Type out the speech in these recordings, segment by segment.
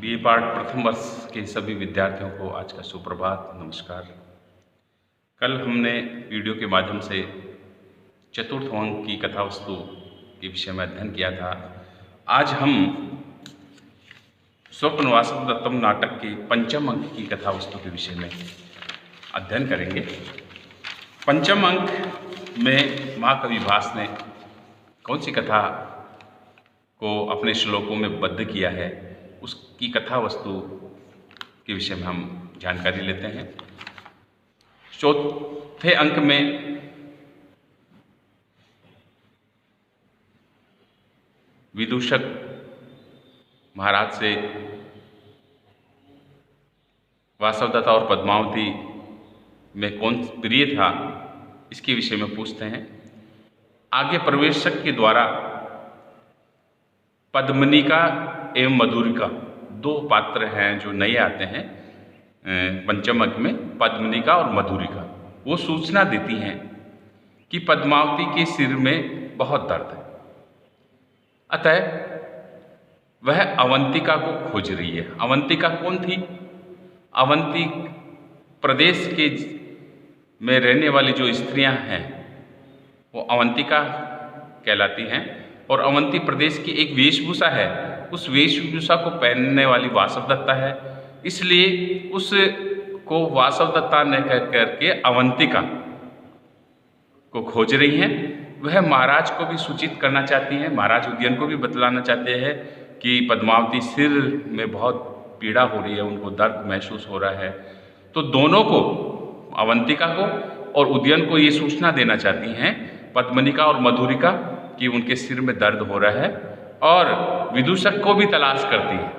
BA part प्रथम वर्ष के सभी विद्यार्थियों को आज का सुप्रभात नमस्कार। कल हमने वीडियो के माध्यम से चतुर्थ अंक की कथा वस्तु के विषय में अध्ययन किया था। आज हम स्वप्न वासवदत्तम नाटक के पंचम अंक की कथा वस्तु के विषय में अध्ययन करेंगे। पंचम अंक में महाकवि भास ने कौन सी कथा को अपने श्लोकों में बद्ध किया है, उसकी कथा वस्तु के विषय में हम जानकारी लेते हैं। चौथे अंक में विदूषक महाराज से वासवदत्ता और पद्मावती में कौन प्रिय था, इसके विषय में पूछते हैं। आगे प्रवेशक के द्वारा पद्मनिका एवं मधुरिका दो पात्र हैं जो नए आते हैं पंचम अंक में, पद्मनिका और मधुरिका। वो सूचना देती हैं कि पद्मावती के सिर में बहुत दर्द है, अतः वह अवंतिका को खोज रही है। अवंतिका कौन थी? अवंती प्रदेश के में रहने वाली जो स्त्रियां हैं वो अवंतिका कहलाती हैं, और अवंती प्रदेश की एक वेशभूषा है, उस वेशभूषा को पहनने वाली वासवदत्ता है। इसलिए उसको वासवदत्ता ने कह करके अवंतिका को खोज रही हैं। वह महाराज को भी सूचित करना चाहती हैं, महाराज उदयन को भी बतलाना चाहते हैं कि पद्मावती सिर में बहुत पीड़ा हो रही है, उनको दर्द महसूस हो रहा है। तो दोनों को, अवंतिका को और उदयन को ये सूचना देना चाहती हैं, पद्मनिका और मधुरिका, कि उनके सिर में दर्द हो रहा है। और विदूषक को भी तलाश करती है,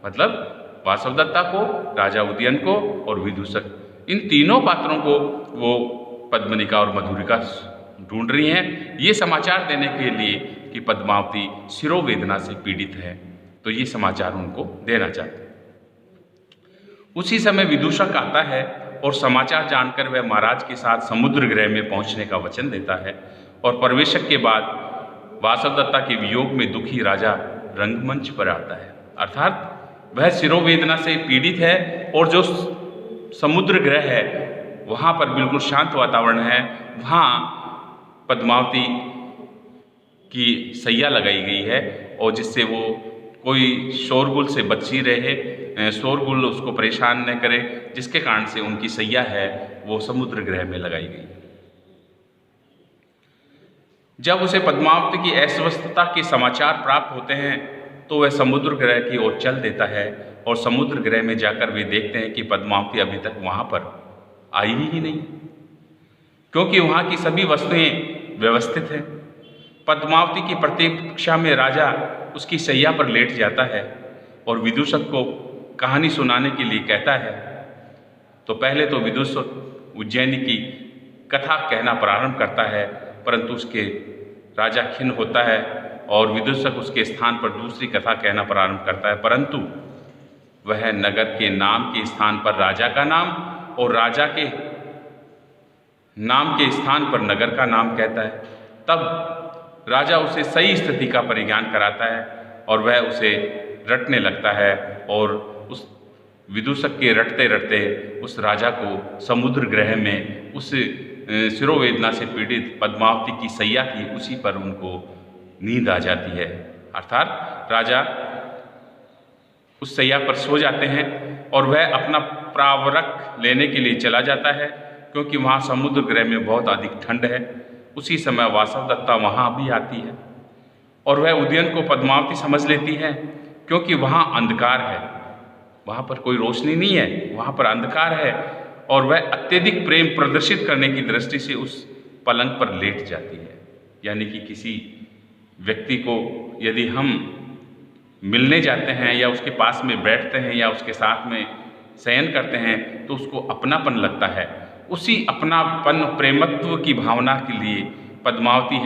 मतलब वासवदत्ता को, राजा उदयन को और विदूषक, इन तीनों पात्रों को वो पद्मनिका और मधुरिका ढूंढ रही हैं, ये समाचार देने के लिए कि पद्मावती शिरोवेदना से पीड़ित है। तो ये समाचार उनको देना चाहते हैं। उसी समय विदूषक आता है और समाचार जानकर वह महाराज के साथ समुद्र गृह में पहुंचने का वचन देता है। और प्रवेशक के बाद वासवदत्ता के वियोग में दुखी राजा रंगमंच पर आता है, अर्थात वह शिरोवेदना से पीड़ित है और जो समुद्र गृह है वहाँ पर बिल्कुल शांत वातावरण है, वहाँ पद्मावती की सैया लगाई गई है, और जिससे वो कोई शोरगुल से बची रहे, शोरगुल उसको परेशान न करे, जिसके कारण से उनकी सैया है वो समुद्र गृह में लगाई गई। जब उसे पद्मावती की अस्वस्थता के समाचार प्राप्त होते हैं तो वह समुद्र गृह की ओर चल देता है, और समुद्र गृह में जाकर वे देखते हैं कि पद्मावती अभी तक वहाँ पर आई ही नहीं, क्योंकि वहाँ की सभी वस्तुएं व्यवस्थित हैं। पद्मावती की प्रतीक्षा में राजा उसकी सैया पर लेट जाता है और विदूषक को कहानी सुनाने के लिए कहता है। तो पहले तो विदूषक उज्जैनी की कथा कहना प्रारंभ करता है, परंतु उसके राजा खिन्न होता है और विदूषक उसके स्थान पर दूसरी कथा कहना प्रारंभ करता है, परंतु वह नगर के नाम के स्थान पर राजा का नाम और राजा के नाम के स्थान पर नगर का नाम कहता है। तब राजा उसे सही स्थिति का परिज्ञान कराता है और वह उसे रटने लगता है, और उस विदूषक के रटते रटते उस राजा को समुद्र गृह में उस शिरोवेदना से पीड़ित पद्मावती की सैया थी उसी पर उनको नींद आ जाती है, अर्थात राजा उस सैया पर सो जाते हैं और वह अपना प्रावरक लेने के लिए चला जाता है, क्योंकि वहाँ समुद्र गृह में बहुत अधिक ठंड है। उसी समय वासवदत्ता वहाँ भी आती है और वह उदयन को पद्मावती समझ लेती है, क्योंकि वहाँ अंधकार है, वहाँ पर कोई रोशनी नहीं है, वहाँ पर अंधकार है, और वह अत्यधिक प्रेम प्रदर्शित करने की दृष्टि से उस पलंग पर लेट जाती है। यानी कि किसी व्यक्ति को यदि हम मिलने जाते हैं या उसके पास में बैठते हैं या उसके साथ में शयन करते हैं तो उसको अपनापन लगता है। उसी अपनापन प्रेमत्व की भावना के लिए पद्मावती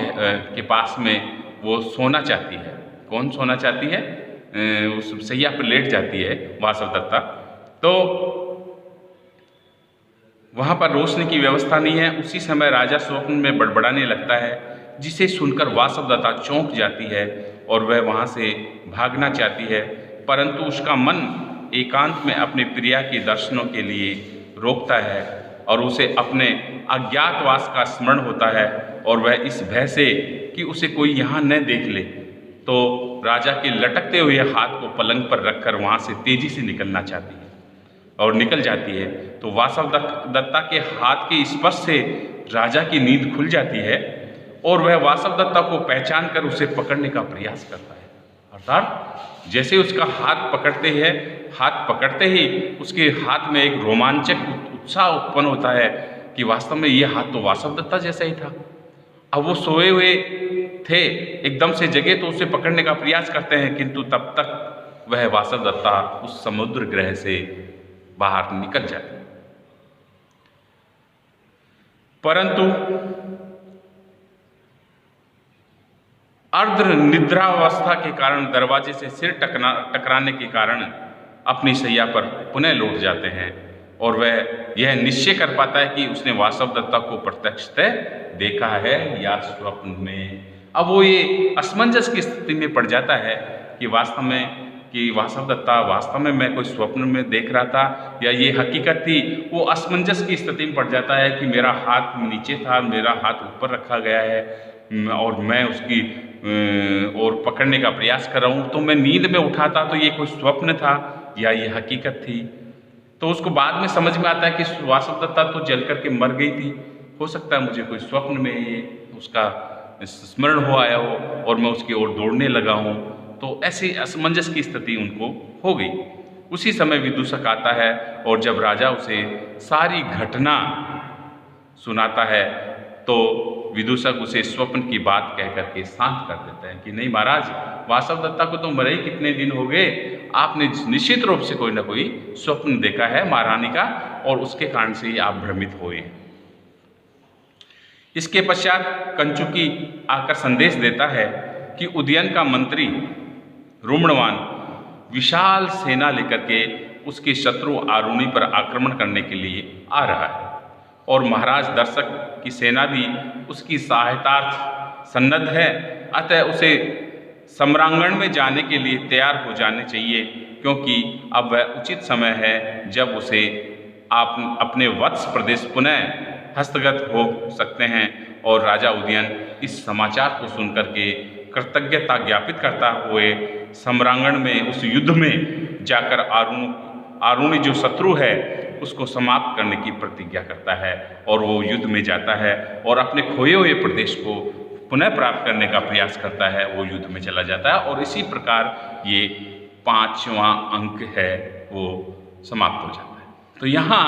के पास में वो सोना चाहती है। कौन सोना चाहती है? उस सैया पर लेट जाती है वासवदत्ता। तो वहाँ पर रोशनी की व्यवस्था नहीं है। उसी समय राजा स्वप्न में बड़बड़ाने लगता है, जिसे सुनकर वासवदत्ता चौंक जाती है और वह वहाँ से भागना चाहती है, परंतु उसका मन एकांत में अपने प्रिया के दर्शनों के लिए रोकता है और उसे अपने अज्ञातवास का स्मरण होता है और वह इस भय से कि उसे कोई यहाँ न देख ले तो राजा के लटकते हुए हाथ को पलंग पर रखकर वहाँ से तेजी से निकलना चाहती है और निकल जाती है। तो वासवदत्ता के हाथ के स्पर्श से राजा की नींद खुल जाती है और वह वासवदत्ता को पहचान कर उसे पकड़ने का प्रयास करता है। अर्थात जैसे उसका हाथ पकड़ते ही उसके हाथ में एक रोमांचक उत्साह उत्पन्न होता है कि वास्तव में ये हाथ तो वासवदत्ता जैसा ही था। अब वो सोए हुए थे, एकदम से जगे तो उसे पकड़ने का प्रयास करते हैं, किंतु तब तक वह वासवदत्ता उस समुद्र ग्रह से बाहर निकल जाती है। परंतु अर्ध निद्रावस्था के कारण दरवाजे से सिर टकराने के कारण अपनी शैया पर पुनः लौट जाते हैं और वह यह निश्चय कर पाता है कि उसने वासवदत्ता को प्रत्यक्षतः देखा है या स्वप्न में। अब वो ये असमंजस की स्थिति में पड़ जाता है कि वासवदत्ता वास्तव में मैं कोई स्वप्न में देख रहा था या ये हकीकत थी। वो असमंजस की स्थिति में पड़ जाता है कि मेरा हाथ नीचे था, मेरा हाथ ऊपर रखा गया है और मैं उसकी और पकड़ने का प्रयास कर रहा हूँ, तो मैं नींद में उठा था तो ये कोई स्वप्न था या ये हकीकत थी। तो उसको बाद में समझ में आता है कि वासवदत्ता तो जल करके मर गई थी, हो सकता है मुझे कोई स्वप्न में ये उसका स्मरण हो आया हो और मैं उसकी ओर दौड़ने लगा हूँ। तो ऐसी असमंजस की स्थिति उनको हो गई। उसी समय विदूषक आता है और जब राजा उसे सारी घटना सुनाता है तो विदूषक उसे स्वप्न की बात कह करके शांत कर देता है कि नहीं महाराज, वासवदत्ता को तो मरे ही कितने दिन हो गए, आपने निश्चित रूप से कोई ना कोई स्वप्न देखा है महारानी का और उसके कारण से ही आप भ्रमित हुए। इसके पश्चात कंचुकी आकर संदेश देता है कि उदयन का मंत्री रुमणवान विशाल सेना लेकर के उसके शत्रु आरुणि पर आक्रमण करने के लिए आ रहा है और महाराज दर्शक की सेना भी उसकी सहायतार्थ सन्नद्ध है, अतः उसे सम्रांगण में जाने के लिए तैयार हो जाने चाहिए, क्योंकि अब वह उचित समय है जब उसे आप अपने वत्स प्रदेश पुनः हस्तगत हो सकते हैं। और राजा उदयन इस समाचार को सुनकर के कृतज्ञता ज्ञापित करता हुए सम्रांगण में उस युद्ध में जाकर आरुणि जो शत्रु है उसको समाप्त करने की प्रतिज्ञा करता है और वो युद्ध में जाता है और अपने खोए हुए प्रदेश को पुनः प्राप्त करने का प्रयास करता है। वो युद्ध में चला जाता है और इसी प्रकार ये 5वां अंक है वो समाप्त हो जाता है। तो यहाँ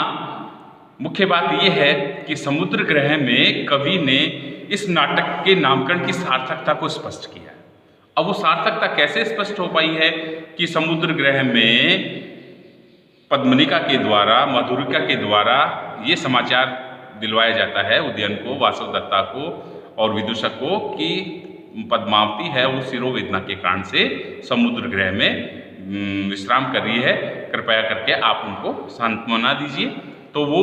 मुख्य बात ये है कि समुद्र ग्रह में कवि ने इस नाटक के नामकरण की सार्थकता को स्पष्ट किया है। अब वो सार्थकता कैसे स्पष्ट हो पाई है कि समुद्र ग्रह में पद्मनिका के द्वारा, मधुरिका के द्वारा ये समाचार दिलवाया जाता है उदयन को, वासवदत्ता को और विदूषक को कि पद्मावती है वो शिरोवेदना के कारण से समुद्र ग्रह में विश्राम कर रही है, कृपया करके आप उनको सांत्वना दीजिए। तो वो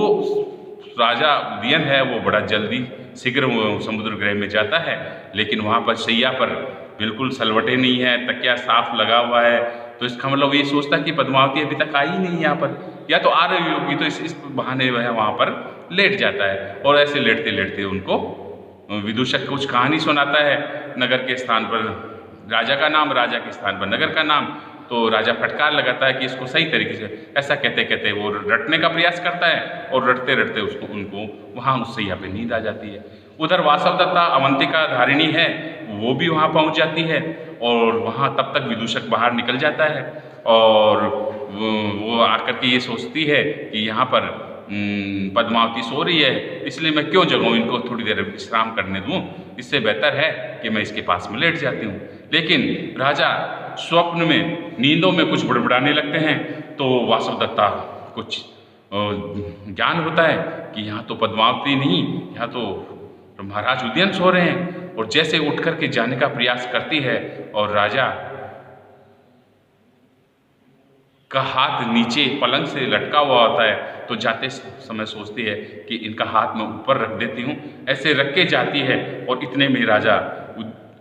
राजा उदयन है वो बड़ा जल्दी शीघ्र समुद्र ग्रह में जाता है, लेकिन वहाँ पर शैया पर बिल्कुल सलवटे नहीं है, तकिया साफ लगा हुआ है। तो इसका मतलब ये सोचता कि पद्मावती अभी तक आई नहीं यहाँ पर, या तो आ रही होगी, तो इस बहाने वह वहाँ पर लेट जाता है और ऐसे लेटते लेटते उनको विदूषक कुछ कहानी सुनाता है। नगर के स्थान पर राजा का नाम, राजा के स्थान पर नगर का नाम। तो राजा फटकार लगाता है कि इसको सही तरीके से, ऐसा कहते कहते वो रटने का प्रयास करता है और रटते रटते उनको वहाँ उस सैया पे नींद आ जाती है। उधर वासवदत्ता अवंतिका धारिणी है वो भी वहाँ पहुँच जाती है और वहाँ तब तक विदूषक बाहर निकल जाता है और वो आकर के ये सोचती है कि यहाँ पर पद्मावती सो रही है, इसलिए मैं क्यों जगाऊँ, इनको थोड़ी देर विश्राम करने दूँ, इससे बेहतर है कि मैं इसके पास में लेट जाती हूँ। लेकिन राजा स्वप्न में, नींदों में कुछ बड़बड़ाने लगते हैं तो वासवदत्ता कुछ ज्ञान होता है कि यहाँ तो पद्मावती नहीं, यहाँ तो महाराज उदयन सो रहे हैं। और जैसे उठ कर के जाने का प्रयास करती है और राजा का हाथ नीचे पलंग से लटका हुआ होता है, तो जाते समय सोचती है कि इनका हाथ मैं ऊपर रख देती हूँ। ऐसे रख के जाती है और इतने में राजा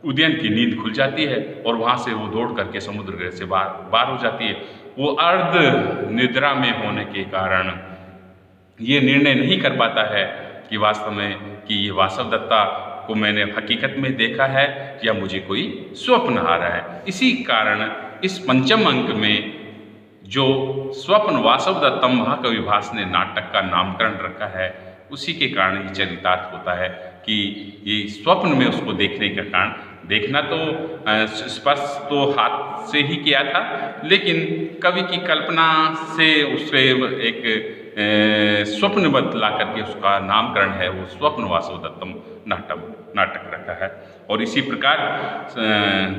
उदयन की नींद खुल जाती है और वहाँ से वो दौड़ करके समुद्र गृह से बाहर हो जाती है। वो अर्ध निद्रा में होने के कारण ये निर्णय नहीं कर पाता है कि वास्तव में कि ये वासवदत्ता को मैंने हकीकत में देखा है या मुझे कोई स्वप्न आ रहा है। इसी कारण इस पंचम अंक में जो स्वप्न वासवदत्तम महाकवि भास ने नाटक का नामकरण रखा है, उसी के कारण ये चरितार्थ होता है कि ये स्वप्न में उसको देखने का कारण, देखना तो स्पर्श तो हाथ से ही किया था, लेकिन कवि की कल्पना से उसे एक स्वप्न बतला करके उसका नामकरण है, वो स्वप्न वासवदत्तम नाटक रखा है। और इसी प्रकार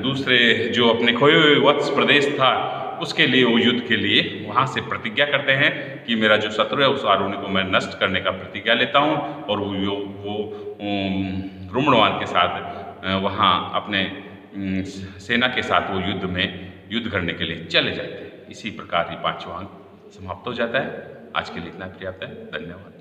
दूसरे जो अपने खोए हुए वत्स प्रदेश था, उसके लिए वो युद्ध के लिए वहाँ से प्रतिज्ञा करते हैं कि मेरा जो शत्रु है उस आरुणि को मैं नष्ट करने का प्रतिज्ञा लेता हूँ, और वो रुमणवान के साथ वहाँ अपने सेना के साथ वो युद्ध करने के लिए चले जाते हैं। इसी प्रकार ये 5वां अंक समाप्त हो जाता है। आज के लिए इतना पर्याप्त है। धन्यवाद।